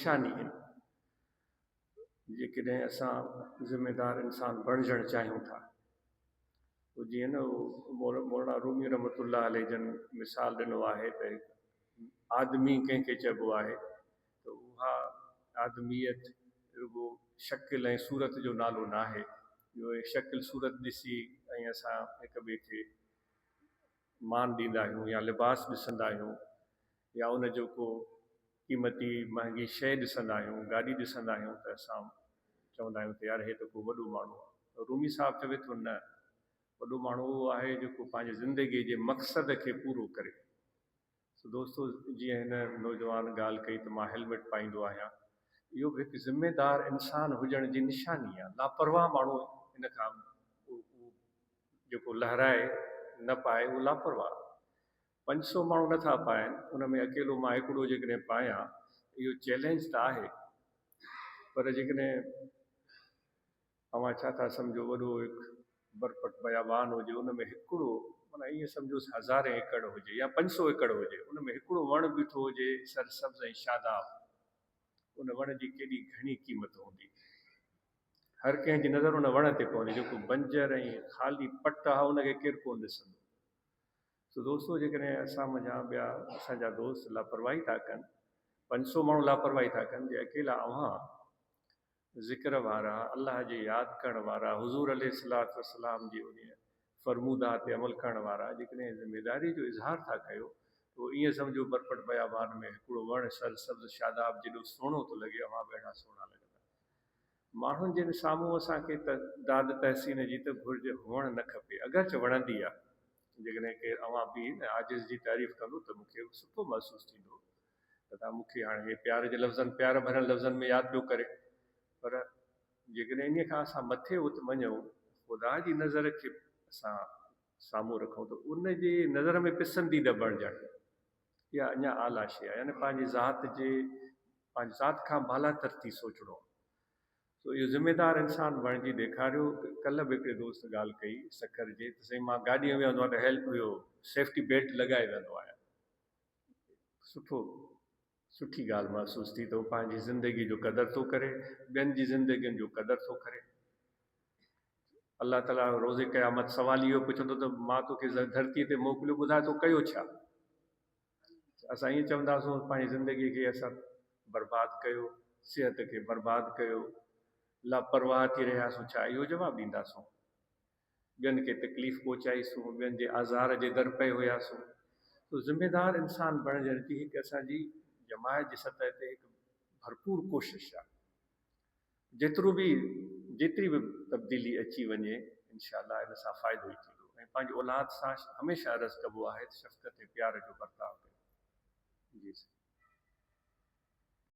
निशानी आहिनि। जेकॾहिं असां ज़िम्मेदार इंसान बणिजणु चाहियूं था, जीअं न मौलाना रूमी रहमतुल्लाह अलैह जन मिसाल ॾिनो आहे त आदमी कंहिंखे चइबो आहे त उहा आदमियत रुगो शकिल ऐं सूरत जो नालो न आहे। इहो शकिल सूरत ॾिसी ऐं असां हिक ॿिए खे मान ॾींदा आहियूं या लिबास ॾिसंदा आहियूं या उन जो को क़ीमती महांगी शइ ॾिसंदा आहियूं, गाॾी ॾिसंदा आहियूं त असां चवंदा आहियूं त यार हे त को वॾो माण्हू आहे। रूमी साहिबु चवे थो न, वॾो माण्हू उहो आहे जेको पंहिंजी ज़िंदगीअ जे मक़सद खे पूरो करे। दोस्तो, जीअं हिन नौजवान ॻाल्हि कई त मां हेलमेट पाईंदो आहियां, इहो बि हिकु ज़िम्मेदार इंसान हुजण जी निशानी आहे। लापरवाह माण्हू इन खां जेको लहराए न पाए उहो लापरवाह। 500 माण्हू नथा पाइनि, उन में अकेलो मां हिकिड़ो जेकॾहिं पायां, इहो चैलेंज त आहे। पर जेकॾहिं तव्हां छा था सम्झो वॾो हिकु बरपट बयाबान हुजे, उन में हिकिड़ो माना ईअं सम्झोसि 1000 एकड़ हुजे या 500 एकड़ हुजे, उन में हिकिड़ो वण बीठो हुजे सरसब्ज़ ऐं शादाब, उन वण जी केॾी घणी क़ीमत हूंदी। हर कंहिंजी नज़र उन वण ते पवंदी। जेको बंजर ऐं ख़ाली पट आहे उनखे केरु कोन ॾिसंदो। सो दोस्तो, जेकॾहिं असां मुंहिंजा ॿिया असांजा दोस्त लापरवाही था कनि, 500 माण्हू लापरवाही था कनि, जे अकेला अव्हां ज़िक्र वारा, अलाह जे यादि करण वारा, हुज़ूर अलैहिस्सलाम जी उन फरमूदा ते अमल करण वारा जेकॾहिं ज़िम्मेदारी जो इज़हार था कयो, तो ईअं सम्झो बरपट बयाबान में हिकिड़ो वण सरसब्ज़ शादाब जेॾो सुहिणो थो लॻे, अव्हां बि अहिड़ा सुहिणा लॻंदा। माण्हुनि जे साम्हूं असांखे दाद तहसीन जी त घुर्ज हुअणु न खपे, अगरचे वणंदी आहे। जेकॾहिं केरु अव्हां बि आजिज़ जी तारीफ़ कंदो त मूंखे सुठो महसूसु थींदो त तव्हां मूंखे हाणे हे प्यार जे लफ़्ज़नि, प्यार भरियल लफ़्ज़नि में यादि पियो करे। पर जेकॾहिं इन खां असां मथे उत वञूं, ख़ुदा जी नज़र खे असां साम्हूं रखूं, त उन जी नज़र में पसंदीदा बणिजणु इहा अञा आला शइ आहे। यानी पंहिंजी पंहिंजी ज़ात खां बालातर थी सोचणो। सो इहो ज़िम्मेदार इंसान बणिजी ॾेखारियो। कल्ह बि हिकिड़े दोस्त ॻाल्हि कई सखर जे, त साईं मां गाॾीअ में वेहंदो आहियां त हेल्प हुयो सेफ्टी बेल्ट लॻाए वेंदो आहियां। सुठी ॻाल्हि महसूसु थी, त उहो पंहिंजी ज़िंदगी जो क़दुरु थो करे, ॿियनि जी ज़िंदगियुनि जो क़दुरु थो करे। अलाह ताला रोज़े क़यामत सवाल इहो पुछंदो त मां तोखे धरतीअ ते मोकिलियो, ॿुधाए तो कयो छा? असां ईअं चवंदासीं पंहिंजी ज़िंदगीअ खे असां बर्बादु कयो, सिहत खे बर्बादु कयो, लापरवाह थी रहियासीं छा? इहो जवाबु ॾींदासीं। ॿियनि खे तकलीफ़ पहुचाईसूं, ॿियनि जे आज़ार जे दर पए हुयासीं। तो ज़िम्मेदार इंसान बणिजण जी हिकु असांजी जमायत जी सतह ते हिकु भरपूर कोशिशि आहे। जेतिरी बि तब्दीली अची वञे, इंशाअल्लाह इन सां फ़ाइदो ई थींदो। ऐं पंहिंजी औलाद सां हमेशह अर्ज़ु कबो आहे त शफ़क़त ऐं प्यार जो बर्ताव कयो। जी